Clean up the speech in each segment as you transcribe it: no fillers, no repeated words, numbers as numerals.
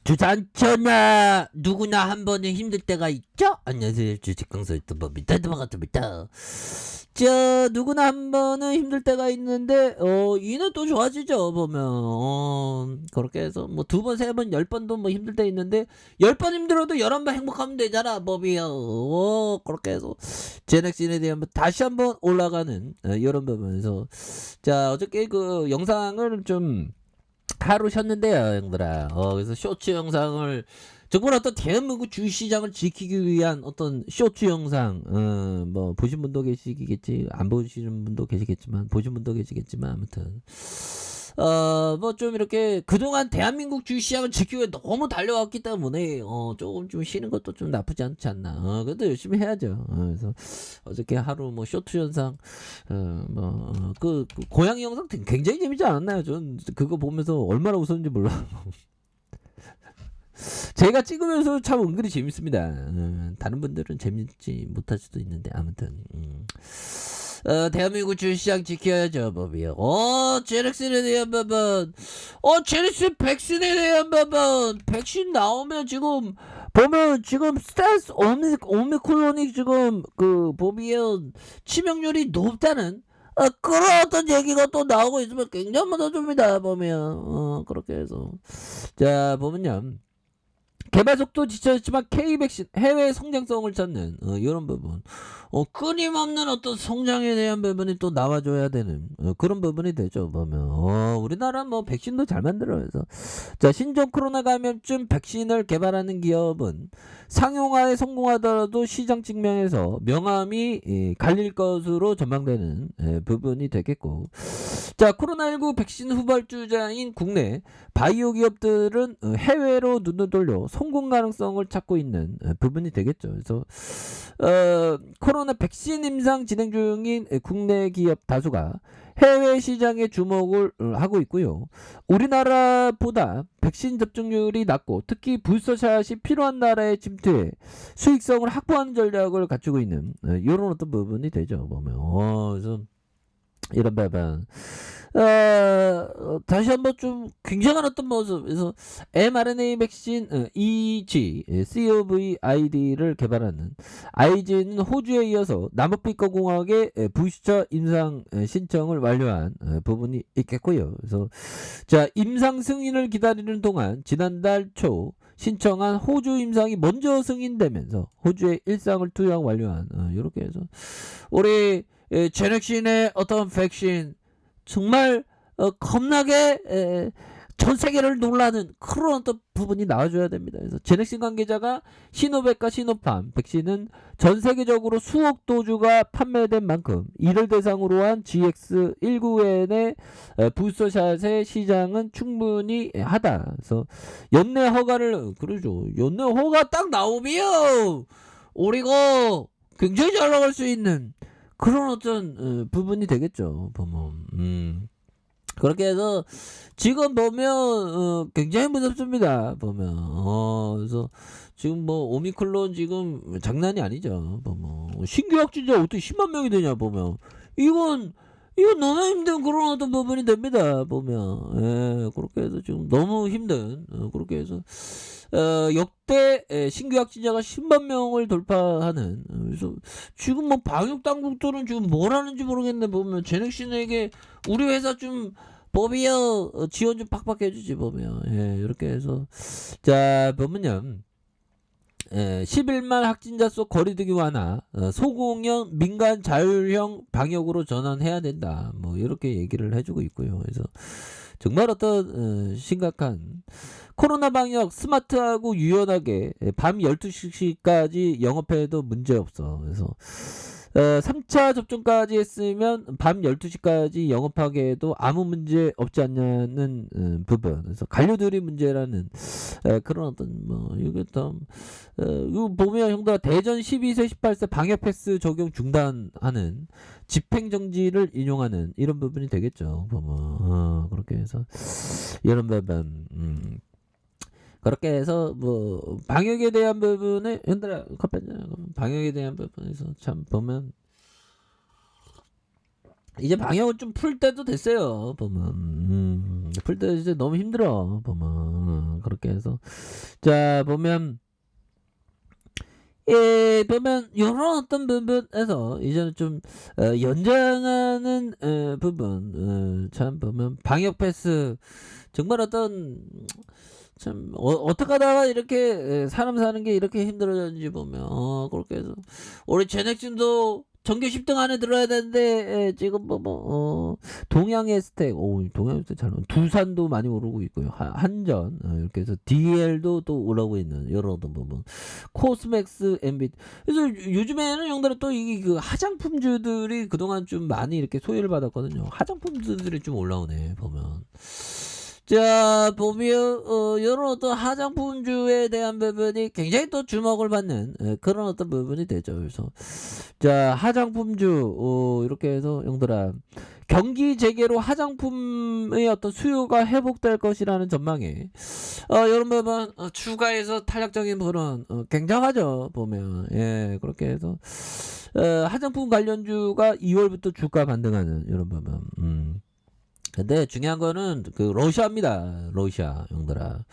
주산천하 누구나 한 번은 힘들 때가 있죠? 안녕하세요, 주식강사 유튜버입니다. 반갑습니다. 자, 누구나 한 번은 힘들 때가 있는데 이는 또 좋아지죠. 보면 그렇게 해서 뭐 두 번, 세 번, 10번도 뭐 힘들 때 있는데 10번 힘들어도 11번 행복하면 되잖아, 법이요. 그렇게 해서 제넥신에 대한 다시 한번 올라가는 이런 부분에서, 자, 어저께 그 영상을 좀 하루 쉬었는데요, 형들아. 그래서 쇼츠 영상을, 정말 어떤 대한민국 주식시장을 지키기 위한 어떤 쇼츠 영상, 뭐 보신 분도 계시겠지, 안 보시는 분도 계시겠지만, 보신 분도 계시겠지만, 아무튼 뭐 좀 이렇게 그동안 대한민국 주식시장을 지키기 위해 너무 달려왔기 때문에 조금 좀 쉬는 것도 좀 나쁘지 않지 않나. 그래도 열심히 해야죠. 그래서 어저께 하루 뭐 쇼트 영상, 그 고양이 영상 굉장히 재밌지 않았나요? 전 그거 보면서 얼마나 웃었는지 몰라. 제가 찍으면서 참 은근히 재밌습니다. 다른 분들은 재밌지 못할 수도 있는데, 아무튼 대한민국 주식시장 지켜야죠, 법이요. 제렉슨에 대한 부분, 제렉슨 백신에 대한 부분, 백신 나오면 지금 보면 지금 스텔스 오미크론이 지금 그 법이요 치명률이 높다는 그런 어떤 얘기가 또 나오고 있으면 굉장히 무서워집니다, 보면. 그렇게 해서, 자, 보면요, 개발 속도 지쳐졌지만 K 백신 해외 성장성을 찾는 이런 부분, 끊임없는 어떤 성장에 대한 부분이 또 나와줘야 되는 그런 부분이 되죠. 보면 우리나라 뭐 백신도 잘 만들어서, 자, 신종 코로나 감염증 백신을 개발하는 기업은 상용화에 성공하더라도 시장 측면에서 명암이 갈릴 것으로 전망되는 부분이 되겠고, 자, 코로나19 백신 후발주자인 국내 바이오 기업들은 해외로 눈을 돌려 성공 가능성을 찾고 있는 부분이 되겠죠. 그래서 코로나 백신 임상 진행 중인 국내 기업 다수가 해외 시장에 주목을 하고 있고요. 우리나라보다 백신 접종률이 낮고 특히 부스터샷이 필요한 나라에 침투해 수익성을 확보하는 전략을 갖추고 있는 이런 어떤 부분이 되죠. 보면 그래서 이런 부분, 다시 한번 좀 굉장한 어떤 모습에서 mRNA 백신 COVID를 개발하는 IG는 호주에 이어서 남아프리카 공화국의 부스터 임상 신청을 완료한 부분이 있겠고요. 그래서, 자, 임상 승인을 기다리는 동안 지난달 초 신청한 호주 임상이 먼저 승인되면서 호주의 일상을 투영 완료한, 이렇게 해서 우리 제넥신의 어떤 백신 정말 겁나게 전 세계를 놀라는 그런 어떤 부분이 나와줘야 됩니다. 그래서 제넥신 관계자가 시노백과 시노팜 백신은 전 세계적으로 수억 도주가 판매된 만큼 이를 대상으로 한 GX19N의 부스터샷의 시장은 충분히 하다. 그래서 연내 허가를, 그러죠. 연내 허가 딱 나오면 우리가 굉장히 잘 나갈 수 있는 그런 어떤 부분이 되겠죠. 보면 그렇게 해서 지금 보면 굉장히 무섭습니다. 보면 그래서 지금 뭐 오미클론 지금 장난이 아니죠. 보면 신규 확진자 어떻게 10만 명이 되냐. 보면 이건 너무 힘든 그런 어떤 부분이 됩니다. 보면 그렇게 해서 지금 너무 힘든, 그렇게 해서 역대 신규 확진자가 10만 명을 돌파하는, 그래서 지금 뭐 방역 당국들은 지금 뭘 하는지 모르겠네. 보면 제넥신에게 우리 회사 좀 법이요 지원 좀 팍팍 해주지. 보면 이렇게 해서, 자, 보면요, 11만 확진자 속 거리두기 완화, 소공형 민간 자율형 방역으로 전환해야 된다. 뭐 이렇게 얘기를 해주고 있고요. 그래서 정말 어떤 심각한 코로나 방역 스마트하고 유연하게 밤 12시까지 영업해도 문제없어. 그래서 3차 접종까지 했으면 밤 12시까지 영업하게 해도 아무 문제 없지 않냐는 부분. 그래서 관료들이 문제라는 그런 어떤 뭐 이게 좀 이거 보면 형들 대전 12세 18세 방역 패스 적용 중단하는 집행정지를 인용하는 이런 부분이 되겠죠. 보면 그렇게 해서 이런 부분, 그렇게 해서 뭐 방역에 대한 부분에 현들아 커피 방역에 대한 부분에서 참 보면 이제 방역을 좀 풀 때도 됐어요. 보면 풀 때 이제 너무 힘들어. 보면 그렇게 해서 자 보면 예 보면 요런 어떤 부분에서 이제는 좀 연장하는 부분 참 보면 방역 패스 정말 어떤 참 어떻게 하다가 이렇게 사람 사는 게 이렇게 힘들어졌는지 보면 그렇게 해서 우리 제넥슨도 전교 10등 안에 들어야 되는데 지금 동양의 스택 동양의 스택 잘 나오네. 두산도 많이 오르고 있고요. 한전 이렇게 해서 DL도 또 오르고 있는 여러 어떤 부분 코스맥스 MB 그래서 요즘에는 형들은 또 이게 그 화장품주들이 그동안 좀 많이 이렇게 소외를 받았거든요. 화장품주들이 좀 올라오네 보면 자 보면 요런 어떤 화장품주에 대한 부분이 굉장히 또 주목을 받는 그런 어떤 부분이 되죠. 그래서 자 화장품주 이렇게 해서 형들아 경기 재개로 화장품의 어떤 수요가 회복될 것이라는 전망에 요런 부분 주가에서 탄력적인 부분은 굉장하죠. 보면 예 그렇게 해서 화장품 관련주가 2월부터 주가 반등하는 이런 부분 근데 중요한 거는 그 러시아입니다. 러시아 형들아.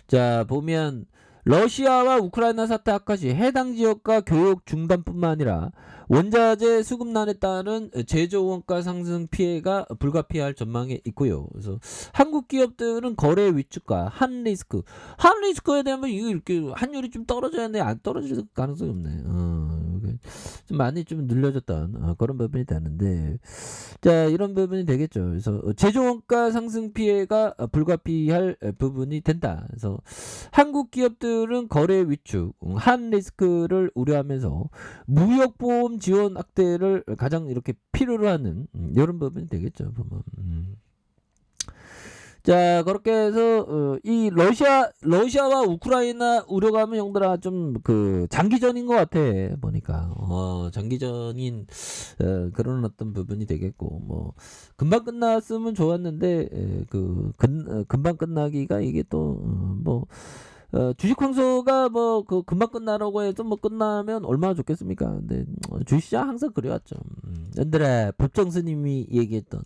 자 보면 러시아와 우크라이나 사태 악화 시 해당 지역과 교육 중단뿐만 아니라 원자재 수급난에 따른 제조 원가 상승 피해가 불가피할 전망이 있고요. 그래서 한국 기업들은 거래 위축과 한리스크에 대한 이거 이렇게 환율이 좀 떨어져야 하는데 안 떨어질 가능성이 없네. 좀 많이 좀 늘려졌던 그런 부분이 되는데 자 이런 부분이 되겠죠. 그래서 제조 원가 상승 피해가 불가피할 부분이 된다. 그래서 한국 기업들은 거래 위축, 한 리스크를 우려하면서 무역보험 지원 확대를 가장 이렇게 필요로 하는 이런 부분이 되겠죠. 보면. 자 그렇게 해서 이 러시아와 우크라이나 우려감은 형들아 좀 그 장기전인 것 같아 보니까 장기전인 그런 어떤 부분이 되겠고 뭐 금방 끝났으면 좋았는데 금방 끝나기가 이게 또 주식 황소가 뭐 그 금방 끝나라고 해서 뭐 끝나면 얼마나 좋겠습니까? 근데 주식시장 항상 그래왔죠. 옛날에 법정 스님이 얘기했던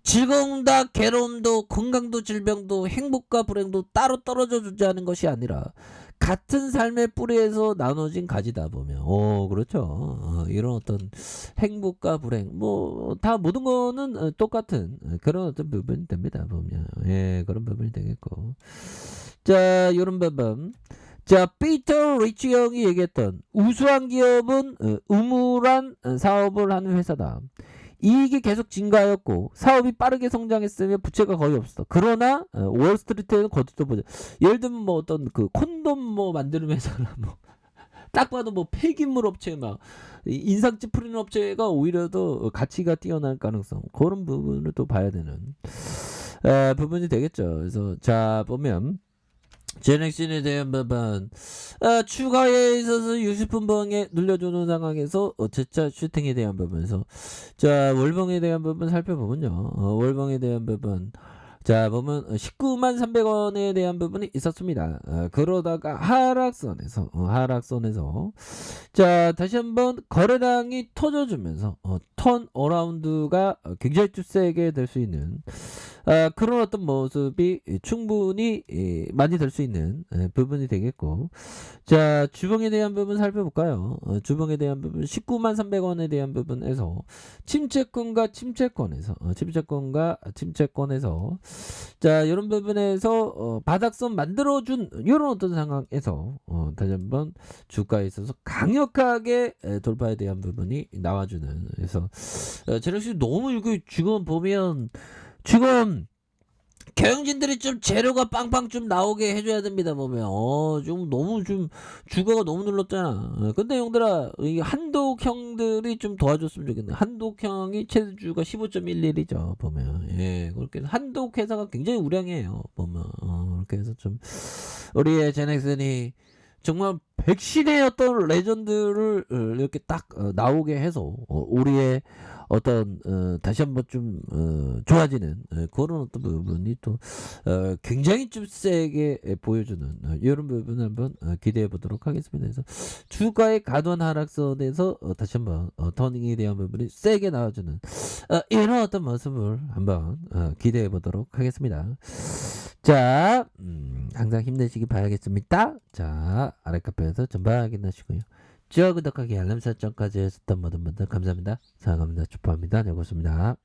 즐거움도 괴로움도 건강도 질병도 행복과 불행도 따로 떨어져 주지 않은 것이 아니라 같은 삶의 뿌리에서 나눠진 가지다 보면 그렇죠. 이런 어떤 행복과 불행 뭐 다 모든 거는 똑같은 그런 어떤 부분이 됩니다 보면 예 그런 부분이 되겠고 자 이런 부분 자 피터 리치 형이 얘기했던 우수한 기업은 우물한 사업을 하는 회사다. 이익이 계속 증가하였고 사업이 빠르게 성장했으며 부채가 거의 없어. 그러나 월스트리트에는 거듭도 보자. 예를 들면 뭐 어떤 그 콘돔 뭐 만드는 회사나 뭐 딱 봐도 뭐 폐기물 업체 막 인상집 뿌리는 업체가 오히려 더 가치가 뛰어날 가능성 그런 부분을 또 봐야 되는 부분이 되겠죠. 그래서 자 보면 제넥신에 대한 부분 추가에 있어서 60분 방에 늘려주는 상황에서 재차 슈팅에 대한 부분에서 자 월봉에 대한 부분 살펴보면요 월봉에 대한 부분 자 보면 19만 300원에 대한 부분이 있었습니다. 그러다가 하락선에서 자 다시 한번 거래량이 터져주면서 턴 어라운드가 굉장히 좀 세게 될 수 있는 그런 어떤 모습이 충분히 많이 될 수 있는 부분이 되겠고 자 주봉에 대한 부분 살펴볼까요? 주봉에 대한 부분 19만 300원에 대한 부분에서 침체권과 침체권에서 자 이런 부분에서 바닥선 만들어준 이런 어떤 상황에서 다시 한번 주가에 있어서 강력하게 돌파에 대한 부분이 나와주는 그래서 제력시 너무 이거 지금 보면 지금 경영진들이 좀 재료가 빵빵 좀 나오게 해줘야 됩니다 보면 좀 너무 좀 주가가 너무 눌렀잖아. 근데 형들아 이 한독 형들이 좀 도와줬으면 좋겠네. 한독 형이 최저주가 15.11이죠 보면 예 그렇게 한독 회사가 굉장히 우량해요 보면 그렇게 해서 좀 우리의 제넥슨이 정말 백신의 어떤 레전드를 이렇게 딱 나오게 해서 우리의 어떤 다시 한번 좀 좋아지는 그런 어떤 부분이 또 굉장히 좀 세게 보여주는 이런 부분을 한번 기대해 보도록 하겠습니다. 그래서 주가의 가던 하락선에서 다시 한번 터닝에 대한 부분이 세게 나와주는 이런 어떤 모습을 한번 기대해 보도록 하겠습니다. 자, 항상 힘내시기 바라겠습니다. 자, 아래 카페에서 전방 확인하시고요. 좋아요, 구독하기, 알람 설정까지 해주셨던 모든 분들 감사합니다. 사랑합니다. 축복합니다. 네, 고맙습니다.